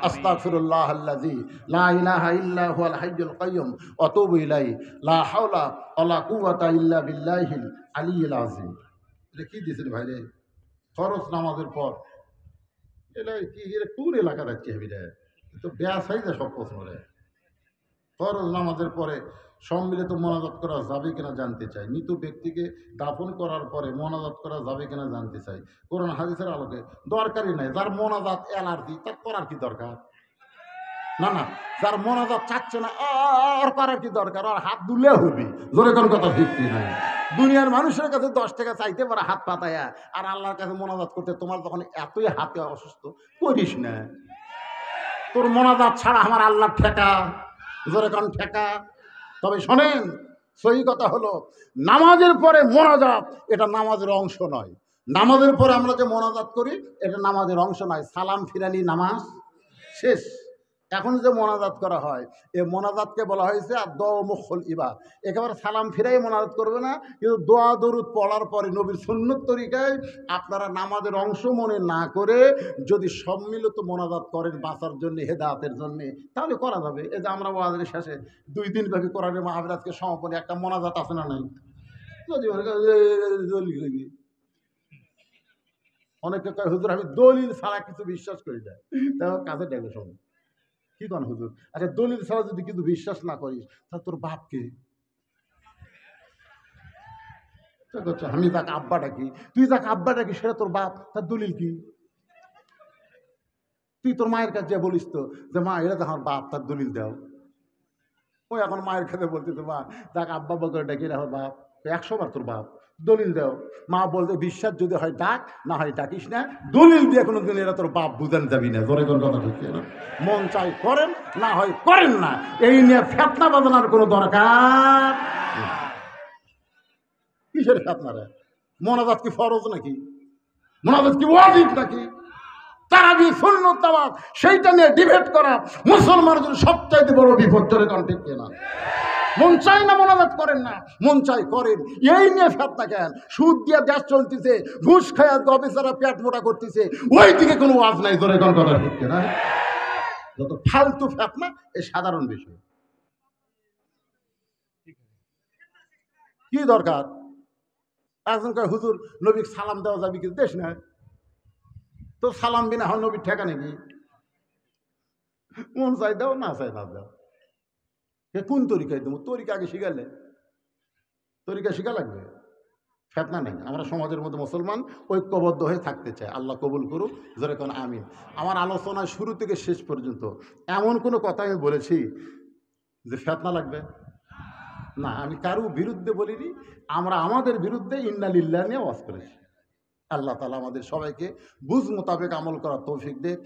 আস্তাগফিরুল্লাহ আল্লাযী লা ইলাহা ইল্লা হুয়াল হাইয়ুল কাইয়্যুম ওয়া আতুবু ইলাইহি লা হাওলা ওয়ালা কুওয়াতা ইল্লা বিল্লাহিল আলিয়্যিল আযীম। এটা কি দিয়েছেন ভাই রে? ফরজ নামাজের পর এটা কি টুর এলাকা যাচ্ছে হেবিরে, তো ব্যাস হয়ে যায় সব প্রশ্ন রে। ফরজ নামাজের পরে সম্মিলিত মোনাজাত করা যাবে কিনা জানতে চাই। মৃত ব্যক্তিকে দাফন করার পরে মোনাজাত করা যাবে কিনা জানতে চাই। কোরআন হাদিসের আলোকে দরকারই নাই। যার মোনাজাত অ্যালার্জি, তার করার কি দরকার? না না, যার মোনাজাত চাচ্ছে না, আর করার কি দরকার? আর হাত দুলে হবি। জোরে কোন কথা ঠিক নাই? দুনিয়ার মানুষের কাছে 10 টাকা চাইতে পারে হাত পাতায়া, আর আল্লাহর কাছে মোনাজাত করতে তোমার যখন এতই হাতে অসুস্থ, করিস না। তোর মোনাজাত ছাড়া আমার আল্লাহর ঠেকা। জোরে কোন ঠেকা? তবে শোনেন, সহি কথা হলো, নামাজের পরে মোনাজাত এটা নামাজের অংশ নয়। নামাজের পরে আমরা যে মোনাজাত করি এটা নামাজের অংশ নয়। সালাম ফিরালি নামাজ শেষ। এখন যে মোনাজাত করা হয়, এই মোনাজাতকে বলা হয়েছে আর দোয়া মুখল ইবাদ। একেবারে সালাম ফিরাই মোনাজাত করবে না, কিন্তু দোয়া দরুদ পড়ার পরে নবীর সুন্নত তরিকায় আপনারা নামাজের অংশ মনে না করে যদি সম্মিলিত মোনাজাত করেন বাঁচার জন্য, হেদায়েতের জন্য, তাহলে করা যাবে। এই যে আমরা ওয়াজের শেষে 2 দিন ব্যাপী কোরআনের মাহফিল আজকে সমাপনী একটা মোনাজাত আছে না নাই? যদি মনে করেন দলিল কি, অনেকে কয় হুজুর আমি দলিল ছাড়া কিছু বিশ্বাস করি না, তাও কাছে ডেকে শোন কি কন হুজুর, আচ্ছা দলিল ছাড়া যদি কিছু বিশ্বাস না করিস তাহলে তোর বাপকে, আমি তাকে আব্বা ডাকি, তুই তাকে আব্বা ডাকি, সেটা তোর বাপ, তার দলিল কি? তুই তোর মায়ের কাছে বলিস তো যে মা এটা তো আমার বাপ, তার দলিল দাও। ওই এখন মায়ের কাছে বলতেছে মা তাকে আব্বা বকরে ডাকি, এটা আমার বাপ, 100 বার তোর বাপ, দলিল দাও। মা বলতে বিশ্বাস যদি হয় ডাক, না হয় ডাকিস না, দলিল দিয়ে কোনো দিন এরা তোর বাপ বুঝান যাবি না। ধরে কোন কথা ঢুকছে না, মন চাই করেন, না হয় করেন না, এই নিয়ে ফেতনা বাজানোর কোনো দরকার নেই। কিসের ফেতনা রে? মোনাজাত কি ফরজ নাকি? মোনাজাত কি ওয়াজিব নাকি? তারাবি সুন্নাত নামাজ সেইটা নিয়ে ডিবেট করা মুসলমানের জন্য সবচাইতে বড় বিপদ। ধরে কোন ঠিক কিনা? মন চাই না মোনাজাত করেন না, মন চাই করেন, এই নিয়ে ফেতনা কেন? সুদ দিয়ে দেশ চলতেছে, ঘুষ খায়া অফিসাররা পেট মোটা করতেছে, ওই দিকে কোনো ওয়াজ নাই। ধরে কোন কথা ঠিক কিনা? যত ফালতু ফেতনা এই সাধারণ বিষয়। কি দরকার? একজন কয় হুজুর নবী সালাম দেওয়া যাবে কি? দেশ না তো সালাম বিনা হন নবীর ঠেকা নাকি? মন চাই দাও, না চাই না দাও। কোন তরিকায় দেবো? তরিকা আগে শিখালে, তরিকা শিখা লাগবে। ফেতনা নেই। আমরা সমাজের মধ্যে মুসলমান ঐক্যবদ্ধ হয়ে থাকতে চাই। আল্লাহ কবুল করুক, জোরে কোন আমিন। আমার আলোচনায় শুরু থেকে শেষ পর্যন্ত এমন কোনো কথা আমি বলেছি যে ফেতনা লাগবে? না, আমি কারো বিরুদ্ধে বলিনি। আমরা আমাদের বিরুদ্ধে ইন্না লিল্লাহ নিয়ে ওয়াজ করেছি। আল্লাহ তাআলা আমাদের সবাইকে বুঝ মোতাবেক আমল করার তৌফিক দেখ।